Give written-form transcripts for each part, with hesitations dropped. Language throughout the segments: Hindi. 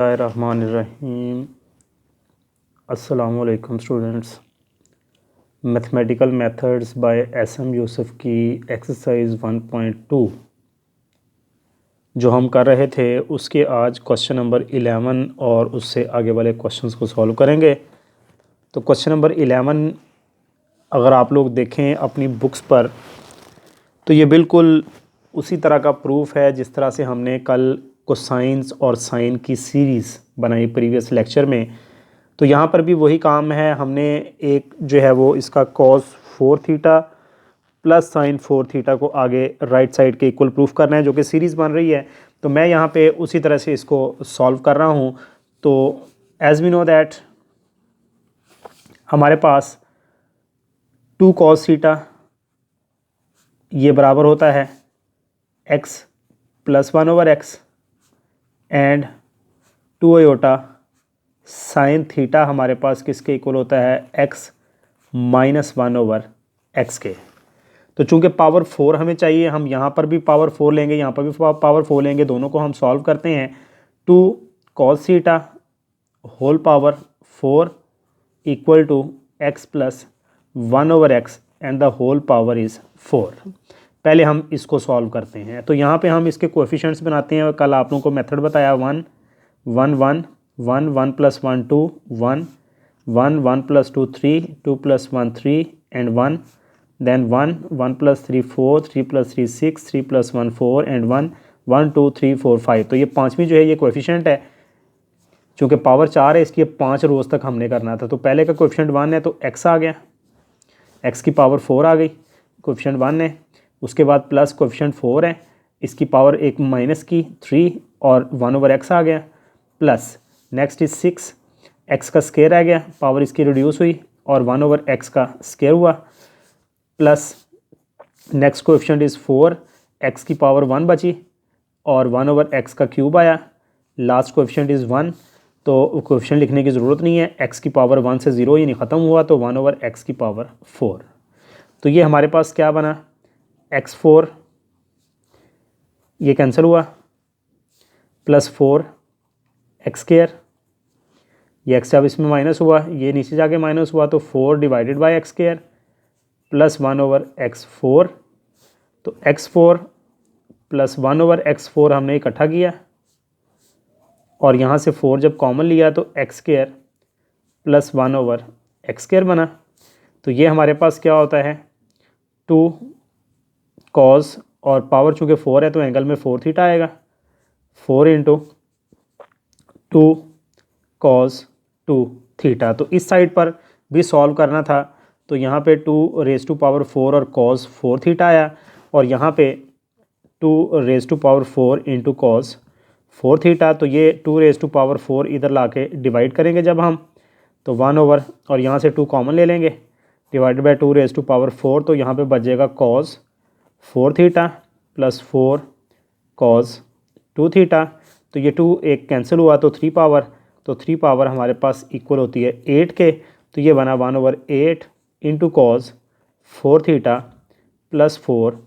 बिस्मिल्लाहिर्रहमानिर्रहीम। अस्सलामुअलैकुम students. Mathematical methods by S M Yusuf की एक्सरसाइज 1.2 जो हम कर रहे थे उसके आज क्वेश्चन नंबर 11 और उससे आगे वाले क्वेश्चंस को सॉल्व करेंगे। तो क्वेश्चन नंबर 11 अगर आप लोग देखें अपनी बुक्स पर तो ये बिल्कुल उसी तरह का प्रूफ है जिस तरह से हमने कल कोसाइंस और साइन की सीरीज़ बनाई प्रीवियस लेक्चर में। तो यहाँ पर भी वही काम है, हमने एक जो है वो इसका cos 4 theta plus sign 4 theta को आगे राइट साइड के इक्वल प्रूफ करना है जो कि सीरीज़ बन रही है। तो मैं यहाँ पे उसी तरह से इसको सॉल्व कर रहा हूँ। तो एज़ वी नो दैट हमारे पास 2 कॉस थीटा ये बराबर होता है x plus 1/x and 2 iota sine theta हमारे पास किसके इक्वल होता है x माइनस 1/x के। तो चूंकि पावर 4 हमें चाहिए, हम यहाँ पर भी पावर 4 लेंगे, यहाँ पर भी पावर 4 लेंगे, दोनों को हम सॉल्व करते हैं। 2 cos theta whole power 4 equal to x plus 1/x and the whole power is 4। पहले हम इसको सॉल्व करते हैं। तो यहाँ पे हम इसके कोएफिशिएंट्स बनाते हैं। कल आप लोगों को मेथड बताया 1 1 1 1 1 plus 1 2 1 1 1 plus 2 3 2 plus 1 3 and 1 then 1 1 plus 3 4 3 plus 3 6 3 plus 1 4 and 1 1 2 3 4 5। तो ये पाँचवीं जो है ये कोएफिशिएंट है। चूँकि पावर 4 है इसकी 5 रोज़ तक हमने करना था। तो पहले का कोएफिशिएंट 1 है तो x आ गया, x की पावर 4 आ गई, कोएफिशिएंट 1 है। उसके बाद प्लस कोएफिशिएंट 4 है, इसकी पावर एक माइनस की 3 और 1/x आ गया, प्लस नेक्स्ट इज 6, x का स्केयर आ गया, पावर इसकी रिड्यूस हुई और 1/x का स्केयर हुआ, plus next coefficient is 4, x की पावर 1 बची और 1/x का क्यूब आया, लास्ट कोएफिशिएंट इज़ 1। तो कोएफिशिएंट लिखने की ज़रूरत नहीं है, x की पावर 1 से 0 ही नहीं ख़त्म हुआ तो 1/x की पावर 4। तो ये हमारे पास क्या बना, x4 ये कैंसिल हुआ, प्लस 4 एक्स स्केयर, ये x जब इसमें माइनस हुआ ये नीचे जाके माइनस हुआ तो 4 divided by x square plus 1/x4। तो x4 प्लस 1/x4 हमने इकट्ठा किया और यहाँ से 4 जब कॉमन लिया तो x square plus 1/x square बना। तो ये हमारे पास क्या होता है 2 कॉस और पावर चूँकि 4 है तो एंगल में 4 थीटा आएगा, 4 इंटू 2 कॉस 2 थीटा। तो इस साइड पर भी सॉल्व करना था तो यहाँ पे 2 रेज़ टू पावर 4 और कॉस 4 थीटा आया और यहाँ पे 2 raise to power 4 into cos 4 theta. तो ये 2 रेज़ टू पावर 4 इधर ला के डिवाइड करेंगे जब हम तो 1 और यहाँ से 2 कॉमन ले लेंगे, divided by 2 raise to power 4। तो यहाँ पे बचेगा cos 4 theta plus 4 cos 2 theta. तो ये 2 एक कैंसिल हुआ तो 3 पावर, तो 3 पावर हमारे पास इक्वल होती है 8 के। तो ये बना 1/8 into cos 4 theta plus 4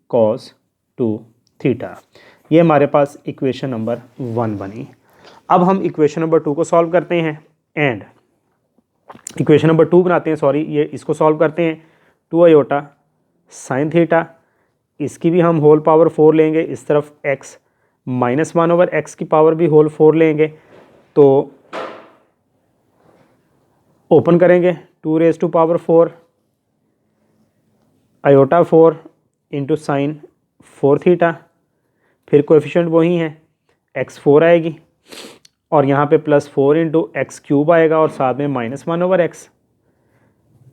cos 2 theta. ये हमारे पास इक्वेशन नंबर 1 बनी। अब हम इक्वेशन नंबर 2 को सॉल्व करते हैं एंड इक्वेशन नंबर 2 बनाते हैं, सॉरी ये इसको सॉल्व करते हैं। 2 आयोटा साइन थीटा, इसकी भी हम होल पावर 4 लेंगे, इस तरफ x माइनस 1/x की पावर भी होल 4 लेंगे। तो ओपन करेंगे 2 raise to power 4 iota 4 into sine 4 theta, फिर कोएफिशिएंट वही है x4 आएगी और यहाँ पे प्लस 4 इंटू एक्स क्यूब आएगा और साथ में माइनस 1/x,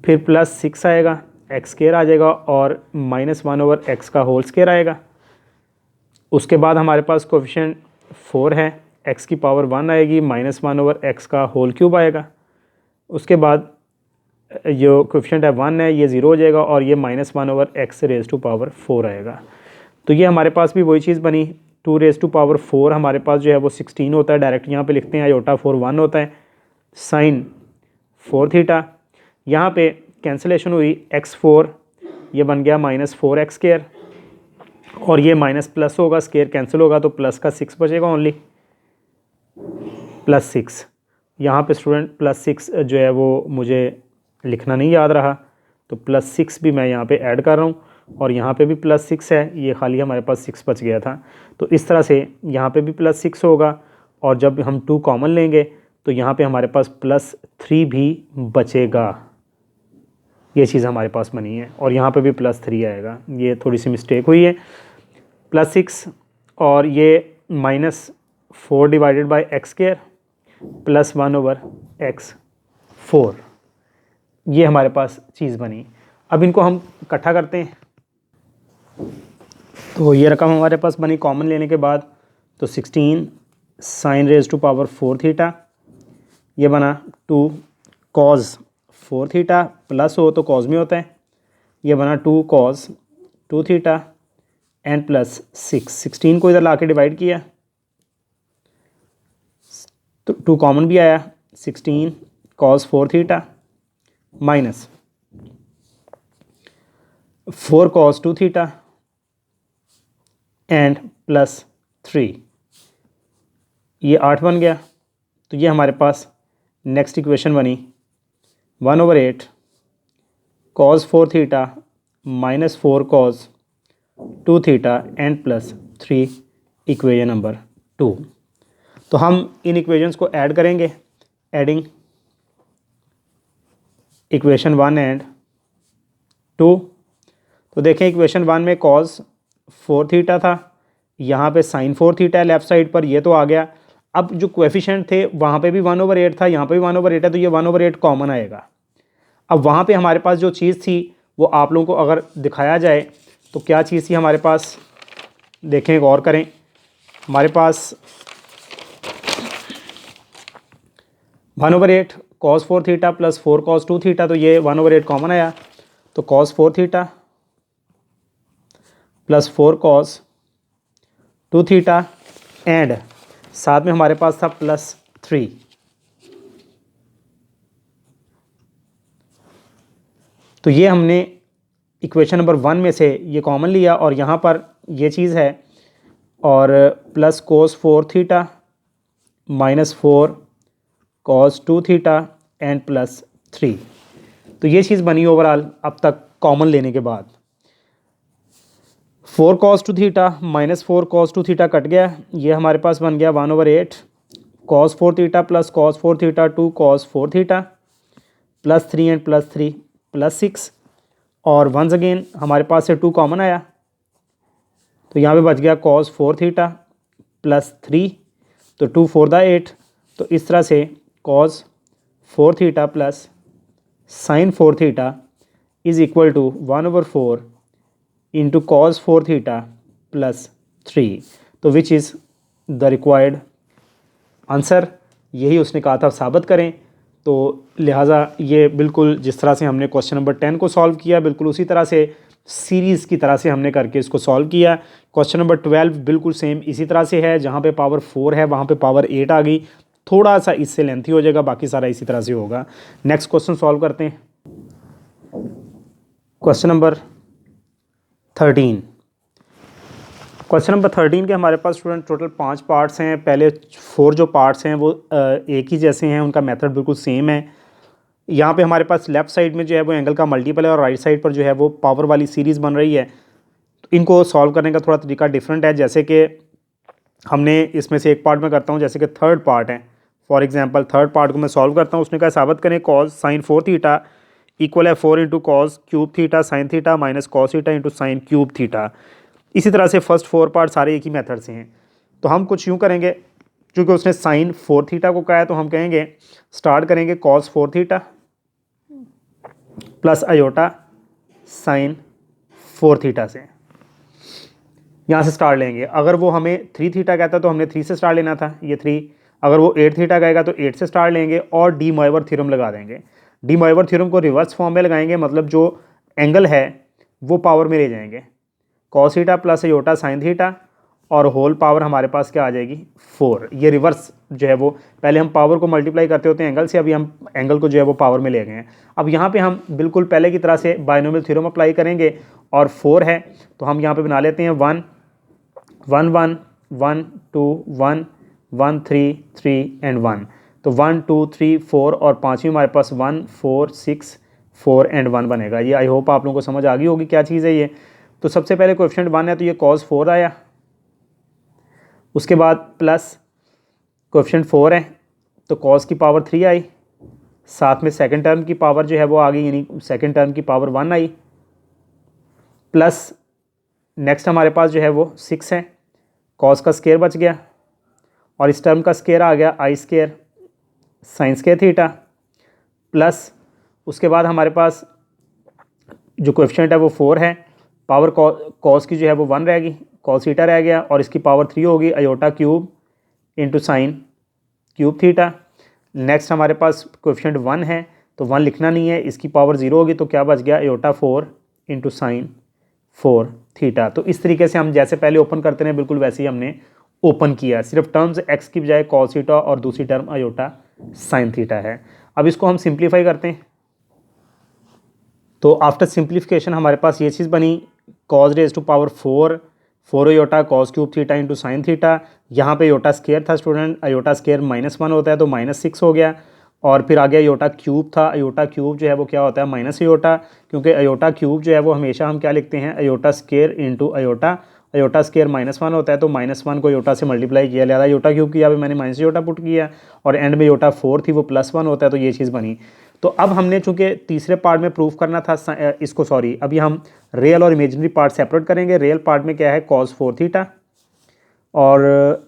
फिर प्लस 6 आएगा, एक्स स्केयर आ जाएगा और माइनस 1/x का होल स्केयर आएगा। उसके बाद हमारे पास कोएफिशिएंट 4 है, x की पावर 1 आएगी, माइनस 1/x का होल क्यूब आएगा। उसके बाद जो कोएफिशिएंट है 1 है ये 0 हो जाएगा और ये minus 1/x rays to power 4 आएगा। तो ये हमारे पास भी वही चीज़ बनी। 2 रेज़ टू पावर 4 हमारे पास जो है वो 16 होता है, डायरेक्ट यहाँ पे लिखते हैं, आयोटा 4 1 होता है, साइन 4 थीटा, यहाँ पे कैंसिलेशन हुई, x4 ये बन गया माइनस 4x स्केयर और ये माइनस प्लस होगा, स्केयर कैंसिल होगा तो प्लस का 6 बचेगा ओनली। +6। यहाँ पे स्टूडेंट +6 जो है वो मुझे लिखना नहीं याद रहा, तो +6 भी मैं यहाँ पे ऐड कर रहा हूँ और यहाँ पे भी +6 है, ये खाली हमारे पास 6 बच गया था। तो इस तरह से यहाँ पे भी +6 होगा और जब हम 2 कॉमन लेंगे तो यहाँ पे हमारे पास +3 भी बचेगा। ये चीज़ हमारे पास बनी है और यहाँ पे भी +3 आएगा। ये थोड़ी सी मिस्टेक हुई है। +6 और ये -4 डिवाइडेड बाई x² +1/x4, ये हमारे पास चीज़ बनी। अब इनको हम इकट्ठा करते हैं, तो ये रकम हमारे पास बनी कॉमन लेने के बाद। तो 16 sin raised to power 4 theta, ये बना 2 cos 4 थीटा, प्लस हो तो cos में होता है, ये बना 2 cos 2 थीटा एंड +6। 16 को इधर ला के डिवाइड किया तो 2 कॉमन भी आया, 16 cos 4 theta minus 4 cos 2 theta and +3, ये 8 बन गया। तो ये हमारे पास नेक्स्ट इक्वेशन बनी 1/8 cos 4 theta minus 4 cos 2 theta and +3, equation number 2। तो हम इन इक्वेशंस को ऐड करेंगे, एडिंग इक्वेशन 1 एंड 2। तो देखें इक्वेशन 1 में cos 4 थीटा था, यहाँ पे sin 4 थीटा है लेफ़्ट साइड पर, ये तो आ गया। अब जो कोएफिशिएंट थे वहाँ पे भी 1/8 था, यहाँ पे भी 1/8 है, तो ये 1/8 कॉमन आएगा। अब वहाँ पे हमारे पास जो चीज़ थी वो आप लोगों को अगर दिखाया जाए तो क्या चीज़ थी हमारे पास, देखें गौर करें। हमारे पास 1/8 cos 4 theta plus 4 cos 2 theta, तो ये 1/8 कॉमन आया, तो cos 4 theta plus 4 cos 2 theta and साथ में हमारे पास था +3। तो ये हमने इक्वेशन नंबर 1 में से ये कॉमन लिया और यहाँ पर ये चीज़ है और plus cos 4 theta minus 4 cos 2 theta and +3। तो ये चीज़ बनी ओवरऑल अब तक कॉमन लेने के बाद। 4 cos 2 theta minus 4 cos 2 theta cut गया, ये हमारे पास बन गया 1/8 cos 4 theta plus cos 4 theta 2 cos 4 theta +3 and +3 +6 और वंस अगेन हमारे पास से 2 कॉमन आया, तो यहाँ पे बच गया cos 4 थीटा +3, तो 2 4 दा 8, तो इस तरह से cos 4 theta plus sin 4 theta is equal to 1/4 into cos 4 theta +3, तो which is the required answer. यही उसने कहा था साबित करें, तो लिहाजा ये बिल्कुल जिस तरह से हमने क्वेश्चन नंबर 10 को सॉल्व किया बिल्कुल उसी तरह से सीरीज़ की तरह से हमने करके इसको सॉल्व किया। क्वेश्चन नंबर 12 बिल्कुल सेम इसी तरह से है, जहाँ पे पावर 4 है वहाँ पे पावर 8 आ गई, थोड़ा सा इससे लेंथी हो जाएगा, बाकी सारा इसी तरह से होगा। नेक्स्ट क्वेश्चन सॉल्व करते हैं। Question number 13। क्वेश्चन नंबर 13 के हमारे पास स्टूडेंट टोटल 5 पार्ट्स हैं। पहले 4 जो पार्ट्स हैं वो एक ही जैसे हैं, उनका मेथड बिल्कुल सेम है। यहाँ पे हमारे पास लेफ़्ट साइड में जो है वो एंगल का मल्टीपल है और राइट साइड पर जो है वो पावर वाली सीरीज़ बन रही है। तो इनको सॉल्व करने का थोड़ा तरीका डिफरेंट है, जैसे कि हमने इसमें से एक पार्ट में करता हूँ, जैसे कि थर्ड पार्ट है। फॉर एग्जांपल थर्ड पार्ट को मैं सॉल्व करता हूँ, उसने कहा साबित करें cos sin 4 थीटा इक्वल है 4 into cos cube theta sin theta minus cos theta into sin cube theta. इसी तरह से फर्स्ट 4 पार्ट सारे एक ही मेथड से हैं। तो हम कुछ यूँ करेंगे, क्योंकि उसने sin 4 थीटा को कहा है तो हम कहेंगे स्टार्ट करेंगे cos 4 theta plus iota sin 4 theta से, यहाँ से स्टार्ट लेंगे। अगर वो हमें 3 थीटा कहता तो हमने 3 से स्टार्ट लेना था, ये 3। अगर वो 8 थीटा कहेगा तो 8 से स्टार्ट लेंगे और डी मोइवर थ्योरम लगा देंगे। डी मोइवर थ्योरम को रिवर्स फॉर्म में लगाएंगे, मतलब जो एंगल है वो पावर में ले जाएंगे, cos theta plus iota sin theta और होल पावर हमारे पास क्या आ जाएगी 4। ये रिवर्स जो है वो पहले हम पावर को मल्टीप्लाई करते होते हैं एंगल से, अभी हम एंगल को जो है वो पावर में ले गए हैं। अब यहाँ पे हम बिल्कुल पहले की तरह से बाइनोमियल थ्योरम अप्लाई करेंगे और 4 है तो हम यहाँ पे बना लेते हैं 1 1 1 1 2 1 1 3 3 एंड 1। तो 1 2 3 4 और पाँचवीं हमारे पास 1 4 6 4 एंड 1 बनेगा। ये आई होप आप लोगों को समझ आ गई होगी क्या चीज़ है ये। तो सबसे पहले कोएफिशिएंट 1 है तो ये cos 4 आया, उसके बाद प्लस कोएफिशिएंट 4 है तो cos की पावर 3 आई, साथ में सेकंड टर्म की पावर जो है वो आ गई, यानी सेकंड टर्म की पावर 1 आई, प्लस नेक्स्ट हमारे पास जो है वो 6 है, cos का स्केयर बच गया और इस टर्म का स्केयर आ गया I square sine square theta, plus उसके बाद हमारे पास जो कोएफिशिएंट है वो 4 है, पावर cos की जो है वो 1 रहेगी, cos थीटा रह गया और इसकी पावर 3 होगी iota cube into sine cube theta. Next हमारे पास कोएफिशिएंट 1 है तो 1 लिखना नहीं है, इसकी पावर 0 होगी तो क्या बच गया अयोटा 4 इंटू साइन 4 थीटा। तो इस तरीके से हम जैसे पहले ओपन करते हैं बिल्कुल वैसे ही हमने ओपन किया, सिर्फ टर्म्स x की बजाय cos थीटा और दूसरी टर्म अयोटा साइन थीटा है। अब इसको हम सिंप्लीफाई करते हैं तो आफ्टर सिंप्लीफिकेशन हमारे पास ये चीज़ बनी cos raise to power 4 iota cos cube theta into sine theta. यहाँ पे अयोटा स्केयर था स्टूडेंट, अयोटा स्केयर -1 होता है तो -6 हो गया, और फिर आगे अयोटा क्यूब था, अयोटा क्यूब जो है वो क्या होता है माइनस अयोटा, क्योंकि अयोटा क्यूब जो है वो हमेशा हम क्या लिखते हैं iota square into iota, iota square -1 होता है तो -1 को अयोटा से मल्टीप्लाई किया, लिहाजा अयोटा क्यूब किया मैंने माइनस अयोटा पुट किया, और एंड में अयोटा 4 थी वो +1 होता है तो ये चीज़ बनी। तो अब हमने चूंकि तीसरे पार्ट में प्रूफ करना था इसको, सॉरी अभी हम रियल और इमेजिनरी पार्ट सेपरेट करेंगे। रियल पार्ट में क्या है cos 4 थीटा और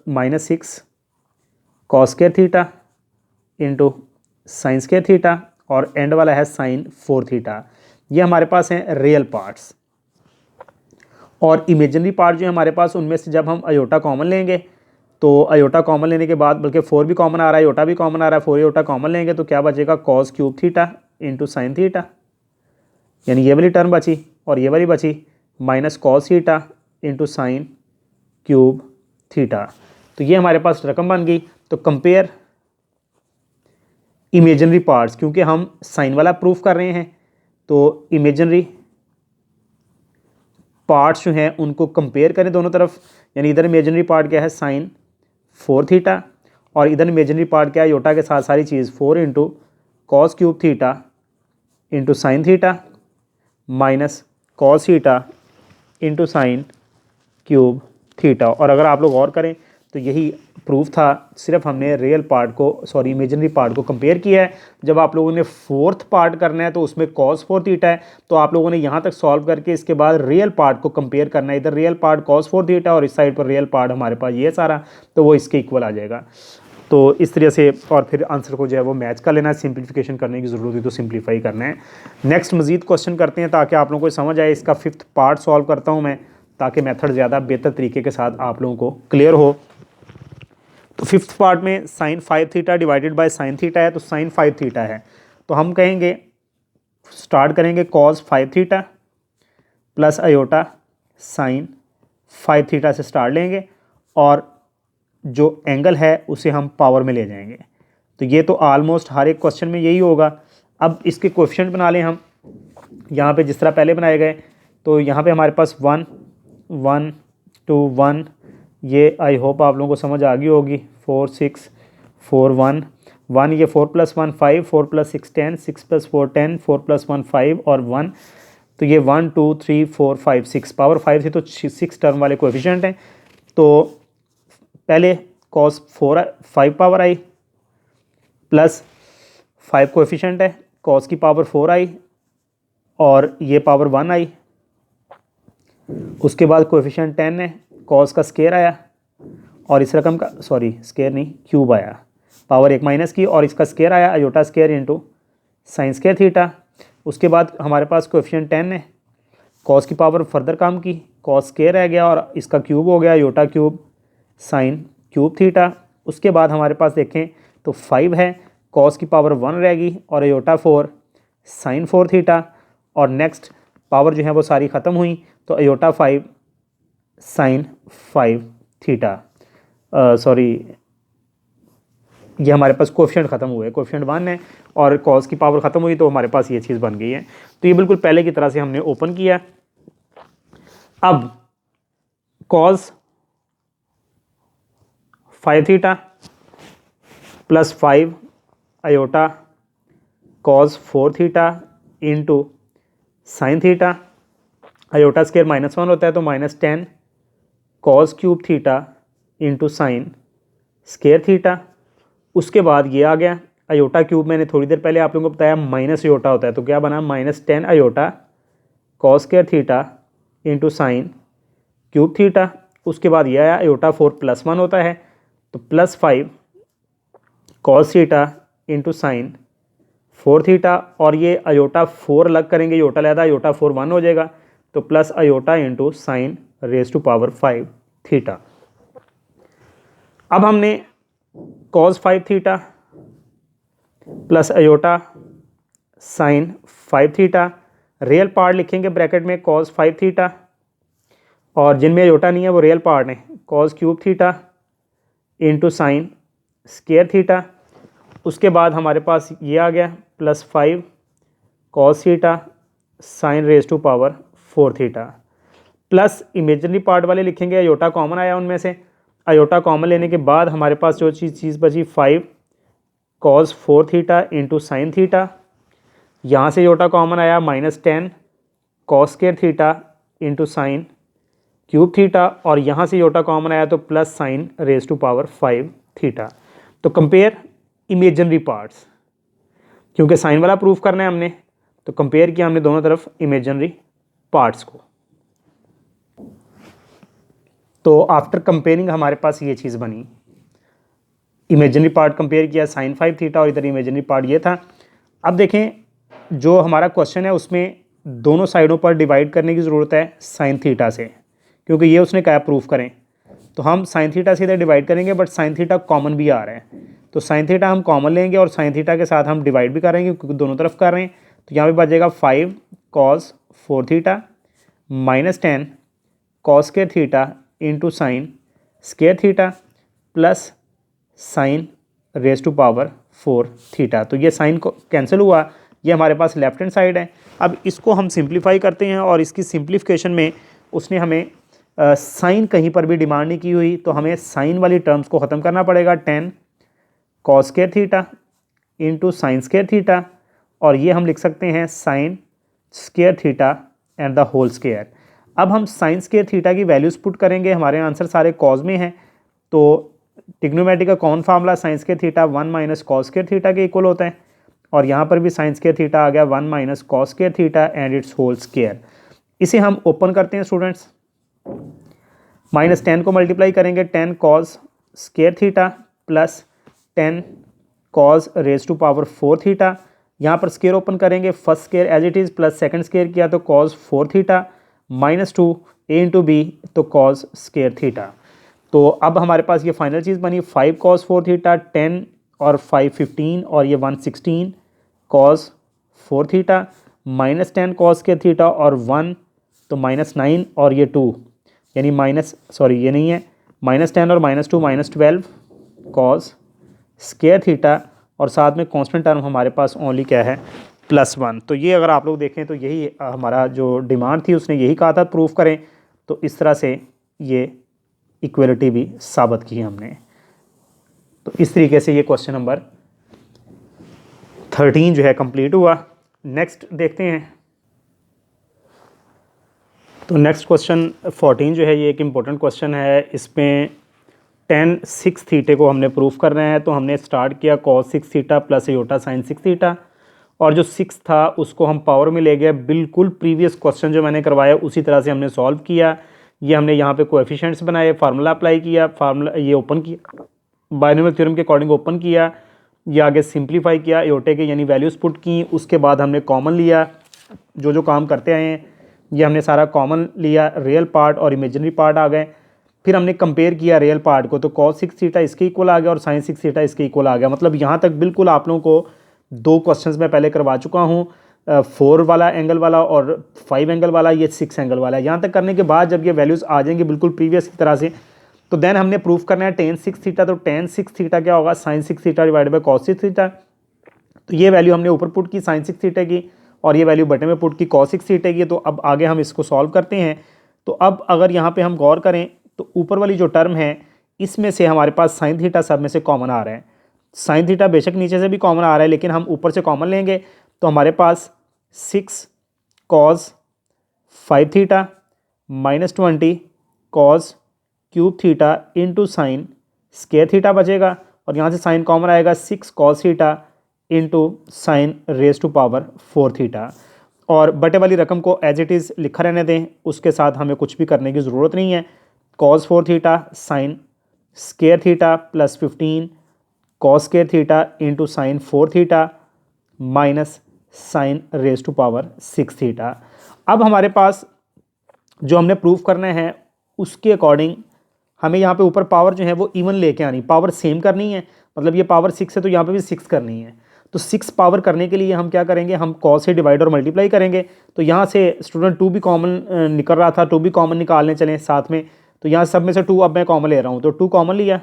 -6 cos square theta into sine square theta, और एंड वाला है साइन 4 थीटा। ये हमारे पास हैं रियल पार्ट्स। और इमेजिनरी पार्ट जो हमारे पास उनमें से जब हम अयोटा कॉमन लेंगे तो अयोटा कॉमन लेने के बाद, बल्कि 4 भी कॉमन आ रहा है अयोटा भी कॉमन आ रहा है, 4 अयोटा कॉमन लेंगे तो क्या बचेगा cos cube theta into sine theta, यानी ये वाली टर्म बची और ये वाली बची minus cos theta into sine cube theta. तो ये हमारे पास रकम बन गई। तो कंपेयर इमेजिनरी पार्ट्स, क्योंकि हम साइन वाला प्रूफ कर रहे हैं तो इमेजिनरी पार्ट्स जो हैं उनको कंपेयर करें दोनों तरफ, यानी इधर इमेजिनरी पार्ट क्या है साइन 4 थीटा और इधर इमेजिनरी पार्ट क्या है अयोटा के साथ सारी चीज़ 4 into cos cube theta into sine theta minus cos theta into sine cube theta. और अगर आप लोग और करें तो यही प्रूफ था, सिर्फ हमने रियल पार्ट को, सॉरी इमेजिनरी पार्ट को कंपेयर किया है। जब आप लोगों ने फोर्थ पार्ट करना है तो उसमें cos 4 थीटा है, तो आप लोगों ने यहाँ तक सॉल्व करके इसके बाद रियल पार्ट को कंपेयर करना है। इधर रियल पार्ट cos 4 थीटा और इस साइड पर रियल पार्ट हमारे पास ये सारा, तो वो इसके इक्वल आ जाएगा। तो इस तरह से और फिर आंसर को जो है वो मैच कर लेना है, सिंप्लीफिकेशन करने की ज़रूरत है तो सिंप्लीफाई करना है। नेक्स्ट मज़ीद क्वेश्चन करते हैं ताकि आप लोगों को समझ आए। इसका 5th पार्ट सॉल्व करता हूँ मैं ताकि मेथड ज़्यादा बेहतर तरीके के साथ आप लोगों को क्लियर हो। तो 5th पार्ट में sine 5 theta divided by sine theta है, तो साइन 5 थीटा है तो हम कहेंगे स्टार्ट करेंगे cos 5 theta plus iota sign 5 theta से स्टार्ट लेंगे और जो एंगल है उसे हम पावर में ले जाएंगे। तो ये तो ऑलमोस्ट हर एक क्वेश्चन में यही होगा। अब इसके कोएफिशिएंट बना लें हम, यहाँ पे जिस तरह पहले बनाए गए। तो यहाँ पे हमारे पास 1 1 2 1, ये आई होप आप लोगों को समझ आ गई होगी। 4 6 4 1 1, ये 4 + 1 5, 4 + 6 10, 6 + 4 10, 4 + 1 5 और 1, तो ये 1 2 3 4 5 6 पावर 5 थी तो 6 टर्म वाले कोएफिशिएंट हैं। तो पहले cos 5 पावर आई प्लस 5 कोएफिशिएंट है, cos की पावर 4 आई और ये पावर 1 आई। उसके बाद कोएफिशिएंट 10 है, cos का स्केयर आया और इस रकम का, सॉरी स्केयर नहीं क्यूब आया, पावर 1 माइनस की और इसका स्केयर आया iota square into sine square theta. उसके बाद हमारे पास कोएफिशिएंट 10 है, cos की पावर फर्दर कम की, cos स्केयर रह गया और इसका क्यूब हो गया iota cube sine cube theta. उसके बाद हमारे पास देखें तो 5 है, cos की पावर 1 रहेगी और अयोटा 4 साइन 4 थीटा, और नेक्स्ट पावर जो है वो सारी ख़त्म हुई तो अयोटा 5 साइन 5 थीटा, सॉरी ये हमारे पास कोएफिशिएंट ख़त्म हुए, कोएफिशिएंट 1 है और cos की पावर ख़त्म हुई तो हमारे पास ये चीज़ बन गई है। तो ये बिल्कुल पहले की तरह से हमने ओपन किया। अब cos 5 theta plus 5 iota cos 4 theta into sine theta, iota square -1 होता है तो -10 cos cube theta into sine square theta. उसके बाद ये आ गया आयोटा क्यूब, मैंने थोड़ी देर पहले आप लोगों को बताया माइनस आयोटा होता है, तो क्या बना -10 iota cos square theta into sine cube theta. उसके बाद ये आया आयोटा 4 +1 होता है तो +5 cos theta into sine 4 theta, और ये आयोटा 4 अलग करेंगे, आयोटा लहदा आयोटा 4 1 हो जाएगा तो plus iota into sine raise to power 5 theta. अब हमने cos 5 theta plus iota sine 5 theta, real part लिखेंगे ब्रैकेट में कॉस 5 थीटा, और जिनमें आयोटा नहीं है वो रियल पार्ट है, cos cube theta into sine square theta. उसके बाद हमारे पास ये आ गया +5 cos theta sine raise to power 4 theta, plus imaginary part वाले लिखेंगे, आयोटा कॉमन आया उनमें से, आयोटा कॉमन लेने के बाद हमारे पास जो चीज़ बची 5 cos 4 theta into sine theta, यहाँ से आयोटा कॉमन आया -10 cos square theta into sine cube theta, और यहाँ से आयोटा कॉमन आया तो plus sine raise to power 5 theta. तो कंपेयर इमेजिनरी पार्ट्स, क्योंकि साइन वाला प्रूफ करना है हमने, तो कंपेयर किया हमने दोनों तरफ इमेजिनरी पार्ट्स को। तो आफ्टर कंपेयरिंग हमारे पास ये चीज़ बनी, इमेजिनरी पार्ट कंपेयर किया साइन 5 थीटा और इधर इमेजिनरी पार्ट ये था। अब देखें जो हमारा क्वेश्चन है उसमें दोनों साइडों पर डिवाइड करने की ज़रूरत है साइन थीटा से, क्योंकि ये उसने कहा प्रूफ करें, तो हम साइन थीटा से इधर डिवाइड करेंगे, बट साइन थीटा कॉमन भी आ रहा है, तो साइन थीटा हम कॉमन लेंगे और साइन थीटा के साथ हम डिवाइड भी करेंगे क्योंकि दोनों तरफ कर रहे हैं। तो यहाँ पे बचेगा 5 cos 4 theta -10 cos square theta into sine square theta plus sine raise to power 4 theta. तो ये साइन को कैंसिल हुआ, ये हमारे पास लेफ्ट हैंड साइड है। अब इसको हम सिंप्लीफाई करते हैं, और इसकी सिंप्लीफिकेशन में उसने हमें साइन कहीं पर भी डिमांड नहीं की हुई, तो हमें साइन वाली टर्म्स को ख़त्म करना पड़ेगा। 10 cos square theta into sine square theta, और ये हम लिख सकते हैं sine square theta and the whole square. अब हम साइन स्केयर थीटा की वैल्यूज़ पुट करेंगे, हमारे आंसर सारे कॉज में हैं, तो ट्रिग्नोमेट्री का कौन formula sign square theta 1 - cos square theta के इक्वल होता है, और यहाँ पर भी साइन स्केयर थीटा आ गया 1 - cos square theta and it's whole square. इसे हम ओपन करते हैं स्टूडेंट्स, -10 को मल्टीप्लाई करेंगे 10 cos square theta plus 10 cos raise to power 4 theta, यहाँ पर स्केयर ओपन करेंगे, first square as it is plus second square किया तो cos 4 theta -2 a into b तो कॉस स्केयर थीटा। तो अब हमारे पास ये फाइनल चीज़ बनी 5 कॉस 4 थीटा 10 और 5 15 और ये 116 cos 4 theta -10 cos square theta और 1 तो -9 और ये 2 यानी ये नहीं है -10 और -2 -12 कॉस स्केयर थीटा, और साथ में कांस्टेंट टर्म हमारे पास ओनली क्या है +1। तो ये अगर आप लोग देखें तो यही हमारा जो डिमांड थी उसने यही कहा था प्रूफ करें, तो इस तरह से ये इक्वलिटी भी साबित की हमने। तो इस तरीके से ये क्वेश्चन नंबर 13 जो है कंप्लीट हुआ। नेक्स्ट देखते हैं, तो नेक्स्ट क्वेश्चन 14 जो है ये एक इम्पोर्टेंट क्वेश्चन है। इसमें tan 6 थीटे को हमने प्रूफ करना है, तो हमने स्टार्ट किया cos 6 theta plus iota sin 6 theta, और जो 6 था उसको हम पावर में ले गए, बिल्कुल प्रीवियस क्वेश्चन जो मैंने करवाया उसी तरह से हमने सॉल्व किया। ये हमने यहाँ पे कोएफिशिएंट्स बनाए, फार्मूला अप्लाई किया, फार्मूला ये ओपन किया, बाइनोमियल थ्योरम के अकॉर्डिंग ओपन किया, ये आगे सिंप्लीफाई किया, आयोटे के यानी वैल्यूज़ पुट की, उसके बाद हमने कॉमन लिया, जो काम करते आए हैं ये हमने सारा कॉमन लिया, रियल पार्ट और इमेजिनरी पार्ट आ गए। फिर हमने कंपेयर किया रियल पार्ट को, तो cos 6 थीटा इसके इक्वल आ गया और sin 6 थीटा इसके इक्वल आ गया। मतलब यहाँ तक बिल्कुल आप लोगों को 2 क्वेश्चंस मैं पहले करवा चुका हूँ, 4 वाला एंगल वाला और 5 एंगल वाला, ये 6 एंगल वाला है। यहाँ तक करने के बाद जब ये वैल्यूज़ आ जाएंगी बिल्कुल प्रीवियस की तरह से, तो देन हमने प्रूफ करना है tan 6 थीटा, तो tan 6 थीटा क्या होगा sin 6 theta divide by cos 6 theta. तो ये वैल्यू हमने ऊपर पुट की sin 6 थीटा की, और ये वैल्यू बटन में पुट की cos 6 थीटा की। तो अब आगे हम इसको सॉल्व करते हैं। तो अब अगर यहाँ पे हम गौर करें तो ऊपर वाली जो टर्म है इसमें से हमारे पास sin थीटा सब में से कॉमन आ रहा है, साइन थीटा बेशक नीचे से भी कॉमन आ रहा है लेकिन हम ऊपर से कॉमन लेंगे तो हमारे पास 6 cos 5 theta minus 20 cos cube theta into sine square theta बचेगा और यहाँ से साइन कॉमन आएगा 6 cos theta into sine raise to power 4 theta. और बटे वाली रकम को एज इट इज़ लिखा रहने दें, उसके साथ हमें कुछ भी करने की ज़रूरत नहीं है। Cos 4 theta sine square theta plus 15 cos square theta into sine 4 theta minus sine raise to power 6 theta. अब हमारे पास जो हमने प्रूफ करना है उसके अकॉर्डिंग हमें यहाँ पे ऊपर पावर जो है वो इवन लेके आनी, पावर सेम करनी है। मतलब ये पावर 6 है तो यहाँ पे भी 6 करनी है। तो 6 पावर करने के लिए हम क्या करेंगे, हम कॉस से डिवाइड और मल्टीप्लाई करेंगे। तो यहाँ से स्टूडेंट 2 भी कॉमन निकल रहा था, 2 भी कॉमन निकालने चलें साथ में। तो यहाँ सब में से 2 अब मैं कॉमन ले रहा हूँ, तो 2 कॉमन लिया,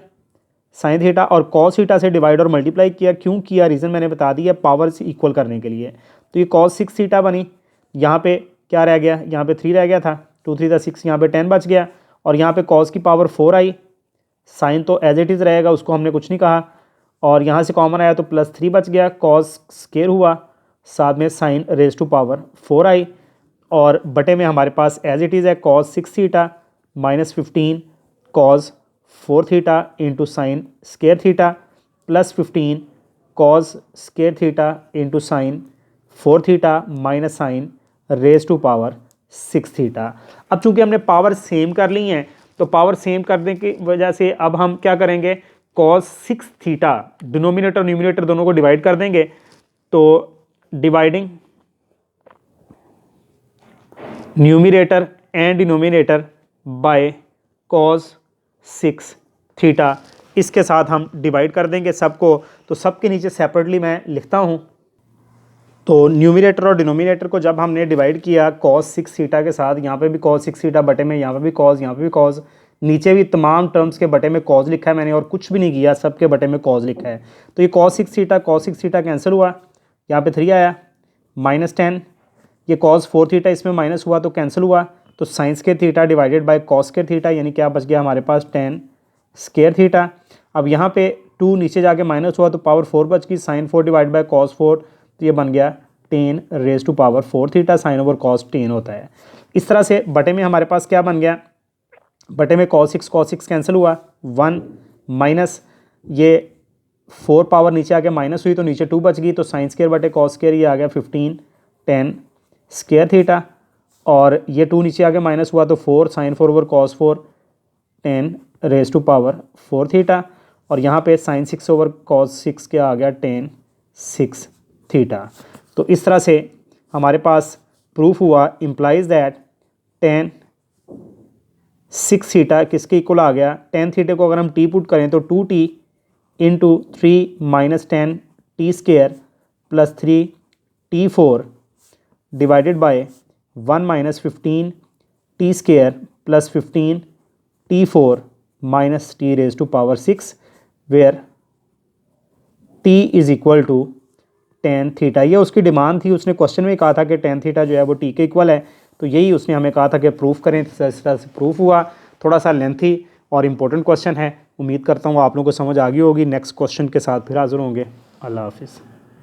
साइन थीटा और कॉस थीटा से डिवाइड और मल्टीप्लाई किया। क्यों किया, रीज़न मैंने बता दिया, पावर से इक्वल करने के लिए। तो ये कॉस 6 थीटा बनी। यहाँ पे क्या रह गया, यहाँ पे 3 रह गया था, 2 3 6, यहाँ पे 10 बच गया। और यहाँ पे कॉस की पावर 4 आई, साइन तो एज इट इज़ रहेगा, उसको हमने कुछ नहीं कहा। और यहाँ से कॉमन आया तो प्लस 3 बच गया, कॉस स्क्वायर हुआ, साथ में साइन रेज टू पावर 4 आई। और बटे में हमारे पास एज इट इज़ है cos 6 theta minus 15 cos 4 theta into sine square theta plus 15 cos square theta into sine 4 theta minus sine raise to power 6 theta. अब चूंकि हमने पावर सेम कर ली हैं तो पावर सेम करने की वजह से अब हम क्या करेंगे, कॉस 6 थीटा डिनोमिनेटर और न्यूमिनेटर दोनों को डिवाइड कर देंगे। तो dividing numerator and denominator by cos 6 theta, इसके साथ हम डिवाइड कर देंगे सबको। तो सबके नीचे सेपरेटली मैं लिखता हूँ। तो न्यूमिनेटर और डिनोमिनेटर को जब हमने डिवाइड किया कॉस 6 थीटा के साथ, यहाँ पे भी कॉस 6 थीटा बटे में, यहाँ पे भी कॉस, यहाँ पे भी कॉस, नीचे भी तमाम टर्म्स के बटे में कॉस लिखा है मैंने और कुछ भी नहीं किया, सबके बटे में कॉस लिखा है। तो ये कॉस 6 थीटा कैंसिल हुआ, यहाँ पे 3 आया, माइनस 10, ये कॉस 4 थीटा इसमें माइनस हुआ तो कैंसिल हुआ। तो sign square theta divided by cos square theta, यानी क्या बच गया हमारे पास 10 स्क्वायर थीटा। अब यहाँ पे 2 नीचे जाके माइनस हुआ तो पावर 4 बच गई, साइन 4 डिवाइड बाय कॉस 4, तो ये बन गया 10 raise to power 4 theta, sine over cos 10 होता है। इस तरह से बटे में हमारे पास क्या बन गया, बटे में कॉस 6 कैंसिल हुआ, 1 माइनस ये 4 पावर नीचे आके माइनस हुई तो नीचे 2 बच गई, तो साइन स्क्वायर बटे कॉस स्क्वायर, ये आ गया 15 10 स्क्वायर थीटा। और ये 2 नीचे आके माइनस हुआ तो 4 sine 4 over cos 4 10 raise to power 4 theta. और यहाँ पे साइन 6 ओवर कॉस 6 क्या आ गया 10 6 थीटा। तो इस तरह से हमारे पास प्रूफ हुआ, इम्प्लाइज दैट 10 6 थीटा किसके इक्वल आ गया, 10 थीटा को अगर हम टी पुट करें तो 2t into 3 minus 10 t square plus 3 t4 divided by 1 minus 15 t square plus 15 t4 minus t raise to power 6 where t is equal to 10 theta. ये उसकी डिमांड थी, उसने क्वेश्चन में कहा था कि 10 थीटा जो है वो t के इक्वल है। तो यही उसने हमें कहा था कि प्रूफ करें, इस तरह से प्रूफ हुआ। थोड़ा सा लेंथी और इम्पोर्टेंट क्वेश्चन है, उम्मीद करता हूँ आप लोगों को समझ आ गई होगी। नेक्स्ट क्वेश्चन के साथ फिर हाजिर होंगे। अल्लाह हाफिज़।